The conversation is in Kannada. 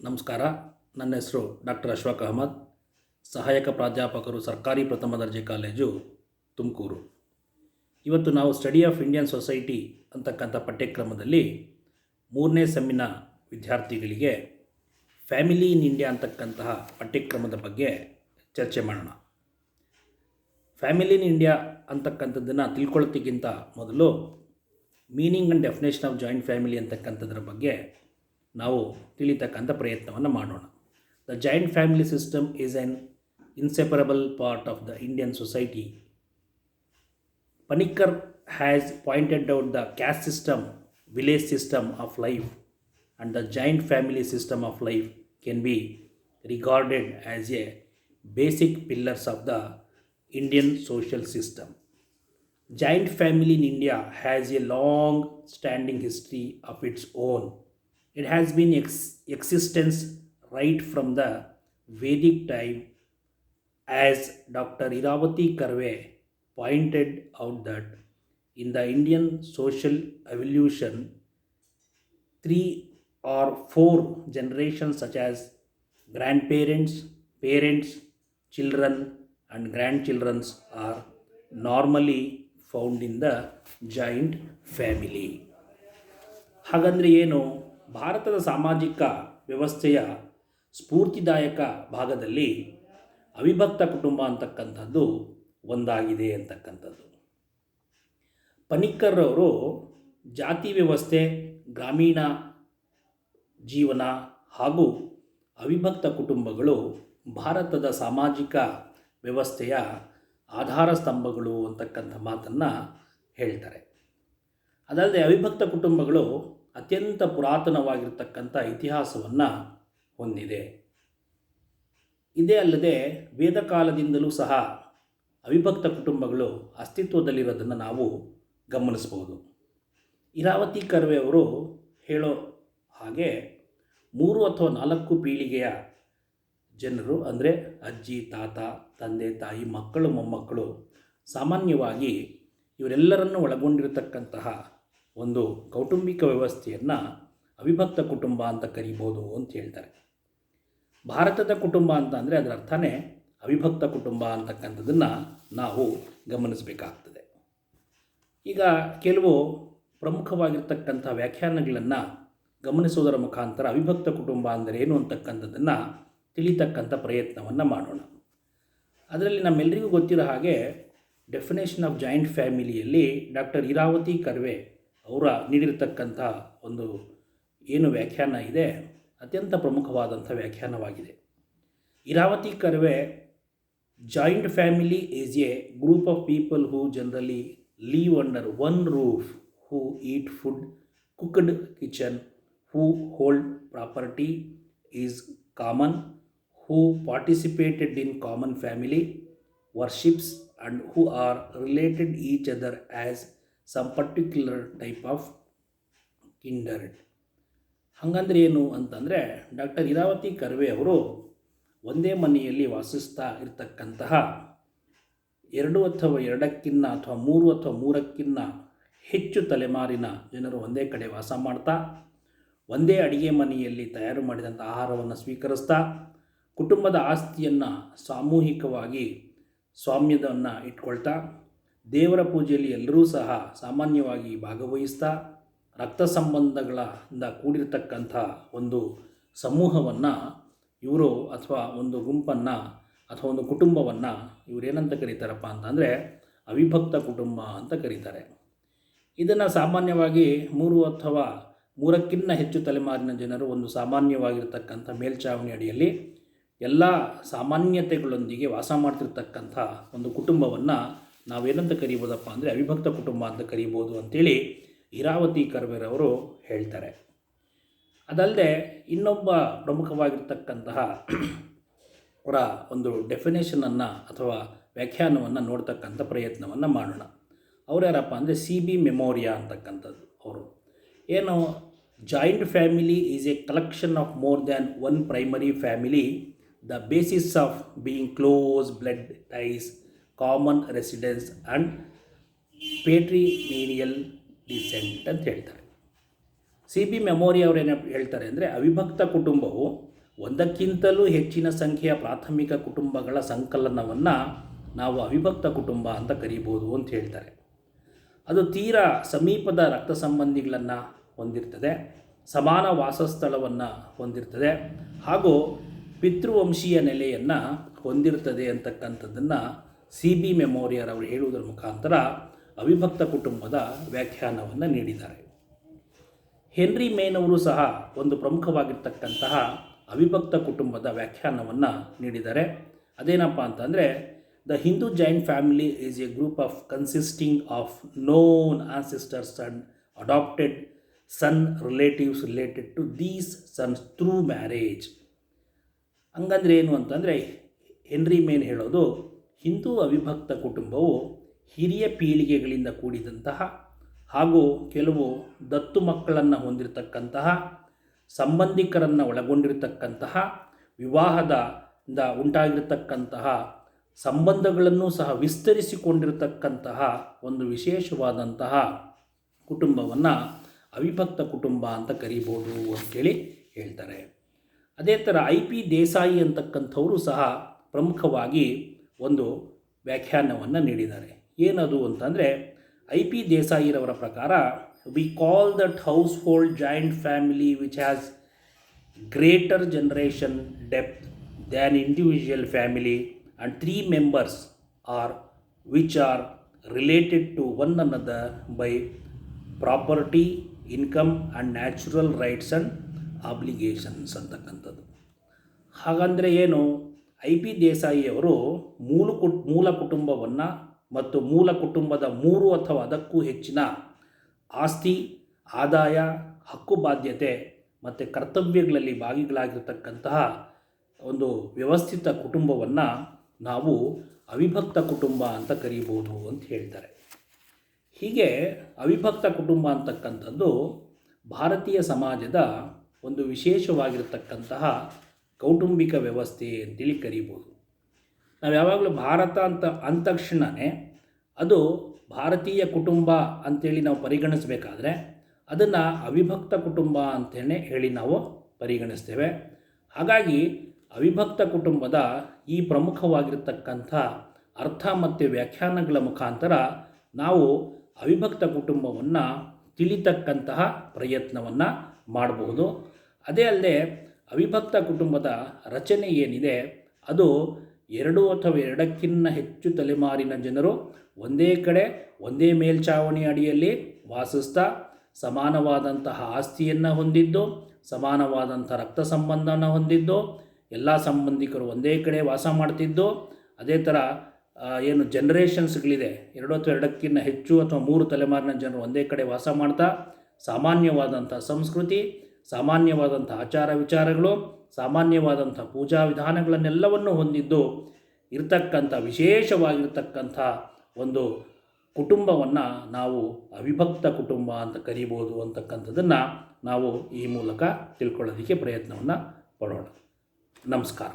ನಮಸ್ಕಾರ. ನನ್ನ ಹೆಸರು ಡಾಕ್ಟರ್ ಅಶ್ಫಾಕ್ ಅಹಮದ್, ಸಹಾಯಕ ಪ್ರಾಧ್ಯಾಪಕರು, ಸರ್ಕಾರಿ ಪ್ರಥಮ ದರ್ಜೆ ಕಾಲೇಜು, ತುಮಕೂರು. ಇವತ್ತು ನಾವು ಸ್ಟಡಿ ಆಫ್ ಇಂಡಿಯನ್ ಸೊಸೈಟಿ ಅಂತಕ್ಕಂಥ ಪಠ್ಯಕ್ರಮದಲ್ಲಿ 3ನೇ ಸೆಮ್ಮಿನ ವಿದ್ಯಾರ್ಥಿಗಳಿಗೆ ಫ್ಯಾಮಿಲಿ ಇನ್ ಇಂಡಿಯಾ ಅಂತಕ್ಕಂತಹ ಪಠ್ಯಕ್ರಮದ ಬಗ್ಗೆ ಚರ್ಚೆ ಮಾಡೋಣ. ಫ್ಯಾಮಿಲಿ ಇನ್ ಇಂಡಿಯಾ ಅಂತಕ್ಕಂಥದ್ದನ್ನು ತಿಳ್ಕೊಳ್ಳೋದಕ್ಕಿಂತ ಮೊದಲು meaning and definition of joint family ಅಂತಕ್ಕಂಥದ್ರ ಬಗ್ಗೆ ನಾವು ತಿಳಿತಕ್ಕಂಥ ಪ್ರಯತ್ನವನ್ನು ಮಾಡೋಣ. The joint family system is an inseparable part of the Indian society. Panikkar has pointed out the caste system, village system of life, and the joint family system of life can be regarded as a basic pillars of the Indian social system. Joint family in India has a long standing history of its own. It has been existence right from the Vedic time, as Dr. Iravati Karve pointed out that in the Indian social evolution, 3 or 4 generations such as grandparents, parents, children and grandchildren are normally found in the joint family. ಹಾಗಂದರೆ ಏನು? ಭಾರತದ ಸಾಮಾಜಿಕ ವ್ಯವಸ್ಥೆಯ ಸ್ಫೂರ್ತಿದಾಯಕ ಭಾಗದಲ್ಲಿ ಅವಿಭಕ್ತ ಕುಟುಂಬ ಅಂತಕ್ಕಂಥದ್ದು ಒಂದಾಗಿದೆ ಅಂತಕ್ಕಂಥದ್ದು. ಪನಿಕ್ಕರ್ ಅವರು ಜಾತಿ ವ್ಯವಸ್ಥೆ, ಗ್ರಾಮೀಣ ಜೀವನ ಹಾಗೂ ಅವಿಭಕ್ತ ಕುಟುಂಬಗಳು ಭಾರತದ ಸಾಮಾಜಿಕ ವ್ಯವಸ್ಥೆಯ ಆಧಾರ ಸ್ತಂಭಗಳು ಅಂತಕ್ಕಂಥ ಮಾತನ್ನು ಹೇಳ್ತಾರೆ. ಅದಲ್ಲದೆ ಅವಿಭಕ್ತ ಕುಟುಂಬಗಳು ಅತ್ಯಂತ ಪುರಾತನವಾಗಿರ್ತಕ್ಕಂಥ ಇತಿಹಾಸವನ್ನು ಹೊಂದಿದೆ. ಇದೇ ಅಲ್ಲದೆ ವೇದಕಾಲದಿಂದಲೂ ಸಹ ಅವಿಭಕ್ತ ಕುಟುಂಬಗಳು ಅಸ್ತಿತ್ವದಲ್ಲಿರೋದನ್ನು ನಾವು ಗಮನಿಸ್ಬೋದು. ಇರಾವತಿ ಕರ್ವೆ ಅವರು ಹೇಳೋ ಹಾಗೆ 3 ಅಥವಾ 4 ಪೀಳಿಗೆಯ ಜನರು, ಅಂದರೆ ಅಜ್ಜಿ, ತಾತ, ತಂದೆ, ತಾಯಿ, ಮಕ್ಕಳು, ಮೊಮ್ಮಕ್ಕಳು, ಸಾಮಾನ್ಯವಾಗಿ ಇವರೆಲ್ಲರನ್ನು ಒಳಗೊಂಡಿರತಕ್ಕಂತಹ ಒಂದು ಕೌಟುಂಬಿಕ ವ್ಯವಸ್ಥೆಯನ್ನು ಅವಿಭಕ್ತ ಕುಟುಂಬ ಅಂತ ಕರಿಬೋದು ಅಂತ ಹೇಳ್ತಾರೆ. ಭಾರತದ ಕುಟುಂಬ ಅಂತ ಅಂದರೆ ಅದರ ಅರ್ಥನೇ ಅವಿಭಕ್ತ ಕುಟುಂಬ ಅಂತಕ್ಕಂಥದ್ದನ್ನು ನಾವು ಗಮನಿಸಬೇಕಾಗ್ತದೆ. ಈಗ ಕೆಲವು ಪ್ರಮುಖವಾಗಿರ್ತಕ್ಕಂಥ ವ್ಯಾಖ್ಯಾನಗಳನ್ನು ಗಮನಿಸುವುದರ ಮುಖಾಂತರ ಅವಿಭಕ್ತ ಕುಟುಂಬ ಅಂದರೆ ಏನು ಅಂತಕ್ಕಂಥದ್ದನ್ನು ತಿಳಿತಕ್ಕಂಥ ಪ್ರಯತ್ನವನ್ನು ಮಾಡೋಣ. ಅದರಲ್ಲಿ ನಮ್ಮೆಲ್ಲರಿಗೂ ಗೊತ್ತಿರೋ ಹಾಗೆ ಡೆಫಿನೇಷನ್ ಆಫ್ ಜಾಯಿಂಟ್ ಫ್ಯಾಮಿಲಿಯಲ್ಲಿ ಡಾಕ್ಟರ್ ಇರಾವತಿ ಕರ್ವೆ ಅವರ ನೀಡಿರತಕ್ಕಂಥ ಒಂದು ಏನು ವ್ಯಾಖ್ಯಾನ ಇದೆ, ಅತ್ಯಂತ ಪ್ರಮುಖವಾದಂಥ ವ್ಯಾಖ್ಯಾನವಾಗಿದೆ. Iravati Karve, joint family is a group of people who generally live under one roof, who eat food cooked kitchen, who hold property is common, who participated in common family worships, and who are related each other as some particular type of kindred. ಹಾಗಂದ್ರೆ ಏನು ಅಂತಂದರೆ, ಡಾಕ್ಟರ್ ಇರಾವತಿ ಕರ್ವೆ ಅವರು ಒಂದೇ ಮನೆಯಲ್ಲಿ ವಾಸಿಸ್ತಾ ಇರತಕ್ಕಂತಹ 2 ಅಥವಾ 2ಕ್ಕಿಂತ ಅಥವಾ 3 ಅಥವಾ 3ಕ್ಕಿಂತ ಹೆಚ್ಚು ತಲೆಮಾರಿನ ಜನರು ಒಂದೇ ಕಡೆ ವಾಸ ಮಾಡ್ತಾ, ಒಂದೇ ಅಡಿಗೆ ಮನೆಯಲ್ಲಿ ತಯಾರು ಮಾಡಿದಂಥ ಆಹಾರವನ್ನು ಸ್ವೀಕರಿಸ್ತಾ, ಕುಟುಂಬದ ಆಸ್ತಿಯನ್ನು ಸಾಮೂಹಿಕವಾಗಿ ಸ್ವಾಮ್ಯದನ್ನು ಇಟ್ಕೊಳ್ತಾ, ದೇವರ ಪೂಜೆಯಲ್ಲಿ ಎಲ್ಲರೂ ಸಹ ಸಾಮಾನ್ಯವಾಗಿ ಭಾಗವಹಿಸ್ತಾ, ರಕ್ತ ಸಂಬಂಧಗಳಿಂದ ಕೂಡಿರತಕ್ಕಂಥ ಒಂದು ಸಮೂಹವನ್ನು ಇವರು ಅಥವಾ ಒಂದು ಗುಂಪನ್ನು ಅಥವಾ ಒಂದು ಕುಟುಂಬವನ್ನು ಇವರೇನಂತ ಕರೀತಾರಪ್ಪ ಅಂತಂದರೆ ಅವಿಭಕ್ತ ಕುಟುಂಬ ಅಂತ ಕರೀತಾರೆ. ಇದನ್ನು ಸಾಮಾನ್ಯವಾಗಿ 3 ಅಥವಾ 3ಕ್ಕಿಂತ ಹೆಚ್ಚು ತಲೆಮಾರಿನ ಜನರು ಒಂದು ಸಾಮಾನ್ಯವಾಗಿರ್ತಕ್ಕಂಥ ಮೇಲ್ಛಾವಣಿ ಅಡಿಯಲ್ಲಿ ಎಲ್ಲ ಸಾಮಾನ್ಯತೆಗಳೊಂದಿಗೆ ವಾಸ ಮಾಡ್ತಿರ್ತಕ್ಕಂಥ ಒಂದು ಕುಟುಂಬವನ್ನು ನಾವೇನಂತ ಕರಿಬೋದಪ್ಪ ಅಂದರೆ ಅವಿಭಕ್ತ ಕುಟುಂಬ ಅಂತ ಕರಿಬೋದು ಅಂಥೇಳಿ ಇರಾವತಿ ಕರ್ವೆರವರು ಹೇಳ್ತಾರೆ. ಅದಲ್ಲದೆ ಇನ್ನೊಬ್ಬ ಪ್ರಮುಖವಾಗಿರ್ತಕ್ಕಂತಹ ಅವರ ಒಂದು ಡೆಫಿನೇಷನನ್ನು ಅಥವಾ ವ್ಯಾಖ್ಯಾನವನ್ನು ನೋಡ್ತಕ್ಕಂಥ ಪ್ರಯತ್ನವನ್ನು ಮಾಡೋಣ. ಅವ್ರು ಯಾರಪ್ಪ ಅಂದರೆ CB ಮೆಮೋರಿಯಾ ಅಂತಕ್ಕಂಥದ್ದು. ಅವರು ಏನು, joint family is a collection of more than one primary family, the basis of being close blood ties, common residence and patrilineal descent ಅಂತ ಹೇಳ್ತಾರೆ. ಸಿ ಬಿ ಮೆಮೋರಿ ಅವರೇನು ಹೇಳ್ತಾರೆ ಅಂದರೆ, ಅವಿಭಕ್ತ ಕುಟುಂಬವು ಒಂದಕ್ಕಿಂತಲೂ ಹೆಚ್ಚಿನ ಸಂಖ್ಯೆಯ ಪ್ರಾಥಮಿಕ ಕುಟುಂಬಗಳ ಸಂಕಲನವನ್ನು ನಾವು ಅವಿಭಕ್ತ ಕುಟುಂಬ ಅಂತ ಕರೀಬೋದು ಅಂತ ಹೇಳ್ತಾರೆ. ಅದು ತೀರಾ ಸಮೀಪದ ರಕ್ತ ಸಂಬಂಧಿಗಳನ್ನು ಹೊಂದಿರ್ತದೆ, ಸಮಾನ ವಾಸಸ್ಥಳವನ್ನು ಹೊಂದಿರ್ತದೆ ಹಾಗೂ ಪಿತೃವಂಶೀಯ ನೆಲೆಯನ್ನು ಹೊಂದಿರ್ತದೆ ಅಂತಕ್ಕಂಥದ್ದನ್ನು ಸಿ ಬಿ ಮೆಮೋರಿಯರ್ ಅವರು ಹೇಳುವುದರ ಮುಖಾಂತರ ಅವಿಭಕ್ತ ಕುಟುಂಬದ ವ್ಯಾಖ್ಯಾನವನ್ನು ನೀಡಿದ್ದಾರೆ. ಹೆನ್ರಿ ಮೇನ್ ಅವರು ಸಹ ಒಂದು ಪ್ರಮುಖವಾಗಿರ್ತಕ್ಕಂತಹ ಅವಿಭಕ್ತ ಕುಟುಂಬದ ವ್ಯಾಖ್ಯಾನವನ್ನು ನೀಡಿದ್ದಾರೆ. ಅದೇನಪ್ಪ ಅಂತಂದರೆ, the Hindu joint family is a group of consisting of known ancestors and adopted son relatives related to these sons through marriage. ಹಂಗಂದ್ರೆ ಏನು ಅಂತಂದರೆ, ಹೆನ್ರಿ ಮೇನ್ ಹೇಳೋದು, ಹಿಂದೂ ಅವಿಭಕ್ತ ಕುಟುಂಬವು ಹಿರಿಯ ಪೀಳಿಗೆಗಳಿಂದ ಕೂಡಿದಂತಹ ಹಾಗೂ ಕೆಲವು ದತ್ತು ಮಕ್ಕಳನ್ನು ಹೊಂದಿರತಕ್ಕಂತಹ, ಸಂಬಂಧಿಕರನ್ನು ಒಳಗೊಂಡಿರತಕ್ಕಂತಹ, ವಿವಾಹದಿಂದ ಉಂಟಾಗಿರತಕ್ಕಂತಹ ಸಂಬಂಧಗಳನ್ನು ಸಹ ವಿಸ್ತರಿಸಿಕೊಂಡಿರತಕ್ಕಂತಹ ಒಂದು ವಿಶೇಷವಾದಂತಹ ಕುಟುಂಬವನ್ನು ಅವಿಭಕ್ತ ಕುಟುಂಬ ಅಂತ ಕರೀಬೋದು ಅಂತೇಳಿ ಹೇಳ್ತಾರೆ. ಅದೇ ಥರ ಐ ಪಿ ದೇಸಾಯಿ ಅಂತಕ್ಕಂಥವರು ಸಹ ಪ್ರಮುಖವಾಗಿ ಒಂದು ವ್ಯಾಖ್ಯಾನವನ್ನು ನೀಡಿದ್ದಾರೆ. ಏನದು ಅಂತಂದರೆ, ಐ ಪಿ ದೇಸಾಯಿರವರ ಪ್ರಕಾರ, we call that household joint family which has greater generation depth than individual family and 3 members are which are related to one another by property, income and natural rights and obligations ಅಂತಕ್ಕಂಥದ್ದು. ಹಾಗಂದರೆ ಏನು? ಐ ಪಿ ದೇಸಾಯಿಯವರು ಮೂಲ ಕುಟುಂಬವನ್ನು ಮತ್ತು ಮೂಲ ಕುಟುಂಬದ 3 ಅಥವಾ ಅದಕ್ಕೂ ಹೆಚ್ಚಿನ ಆಸ್ತಿ, ಆದಾಯ, ಹಕ್ಕು ಬಾಧ್ಯತೆ ಮತ್ತು ಕರ್ತವ್ಯಗಳಲ್ಲಿ ಭಾಗಿಗಳಾಗಿರ್ತಕ್ಕಂತಹ ಒಂದು ವ್ಯವಸ್ಥಿತ ಕುಟುಂಬವನ್ನು ನಾವು ಅವಿಭಕ್ತ ಕುಟುಂಬ ಅಂತ ಕರೀಬೋದು ಅಂತ ಹೇಳ್ತಾರೆ. ಹೀಗೆ ಅವಿಭಕ್ತ ಕುಟುಂಬ ಅಂತಕ್ಕಂಥದ್ದು ಭಾರತೀಯ ಸಮಾಜದ ಒಂದು ವಿಶೇಷವಾಗಿರ್ತಕ್ಕಂತಹ ಕೌಟುಂಬಿಕ ವ್ಯವಸ್ಥೆ ಅಂತೇಳಿ ಕರೀಬೋದು. ನಾವು ಯಾವಾಗಲೂ ಭಾರತ ಅಂತ ಅಂದ ತಕ್ಷಣವೇ ಅದು ಭಾರತೀಯ ಕುಟುಂಬ ಅಂಥೇಳಿ ನಾವು ಪರಿಗಣಿಸಬೇಕಾದ್ರೆ ಅದನ್ನು ಅವಿಭಕ್ತ ಕುಟುಂಬ ಅಂತಲೇ ಹೇಳಿ ನಾವು ಪರಿಗಣಿಸ್ತೇವೆ. ಹಾಗಾಗಿ ಅವಿಭಕ್ತ ಕುಟುಂಬದ ಈ ಪ್ರಮುಖವಾಗಿರ್ತಕ್ಕಂಥ ಅರ್ಥ ಮತ್ತು ವ್ಯಾಖ್ಯಾನಗಳ ಮುಖಾಂತರ ನಾವು ಅವಿಭಕ್ತ ಕುಟುಂಬವನ್ನು ತಿಳಿತಕ್ಕಂತಹ ಪ್ರಯತ್ನವನ್ನು ಮಾಡಬಹುದು. ಅದೇ ಅಲ್ಲದೆ ಅವಿಭಕ್ತ ಕುಟುಂಬದ ರಚನೆ ಏನಿದೆ ಅದು 2 ಅಥವಾ 2ಕ್ಕಿಂತ ಹೆಚ್ಚು ತಲೆಮಾರಿನ ಜನರು ಒಂದೇ ಕಡೆ ಒಂದೇ ಮೇಲ್ಛಾವಣಿ ಅಡಿಯಲ್ಲಿ ವಾಸಿಸ್ತಾ ಸಮಾನವಾದಂತಹ ಆಸ್ತಿಯನ್ನು ಹೊಂದಿದ್ದು, ಸಮಾನವಾದಂಥ ರಕ್ತ ಸಂಬಂಧವನ್ನು ಹೊಂದಿದ್ದು, ಎಲ್ಲ ಸಂಬಂಧಿಕರು ಒಂದೇ ಕಡೆ ವಾಸ ಮಾಡ್ತಿದ್ದು, ಅದೇ ಥರ ಏನು ಜನ್ರೇಷನ್ಸ್ಗಳಿದೆ 2 ಅಥವಾ 2ಕ್ಕಿಂತ ಹೆಚ್ಚು ಅಥವಾ 3 ತಲೆಮಾರಿನ ಜನರು ಒಂದೇ ಕಡೆ ವಾಸ ಮಾಡ್ತಾ ಸಾಮಾನ್ಯವಾದಂಥ ಸಂಸ್ಕೃತಿ, ಸಾಮಾನ್ಯವಾದಂಥ ಆಚಾರ ವಿಚಾರಗಳು, ಸಾಮಾನ್ಯವಾದಂಥ ಪೂಜಾ ವಿಧಾನಗಳನ್ನೆಲ್ಲವನ್ನು ಹೊಂದಿದ್ದು ಇರತಕ್ಕಂಥ ವಿಶೇಷವಾಗಿರ್ತಕ್ಕಂಥ ಒಂದು ಕುಟುಂಬವನ್ನು ನಾವು ಅವಿಭಕ್ತ ಕುಟುಂಬ ಅಂತ ಕರೀಬೋದು ಅಂತಕ್ಕಂಥದ್ದನ್ನು ನಾವು ಈ ಮೂಲಕ ತಿಳ್ಕೊಳ್ಳೋದಕ್ಕೆ ಪ್ರಯತ್ನವನ್ನು ಪಡೋಣ. ನಮಸ್ಕಾರ.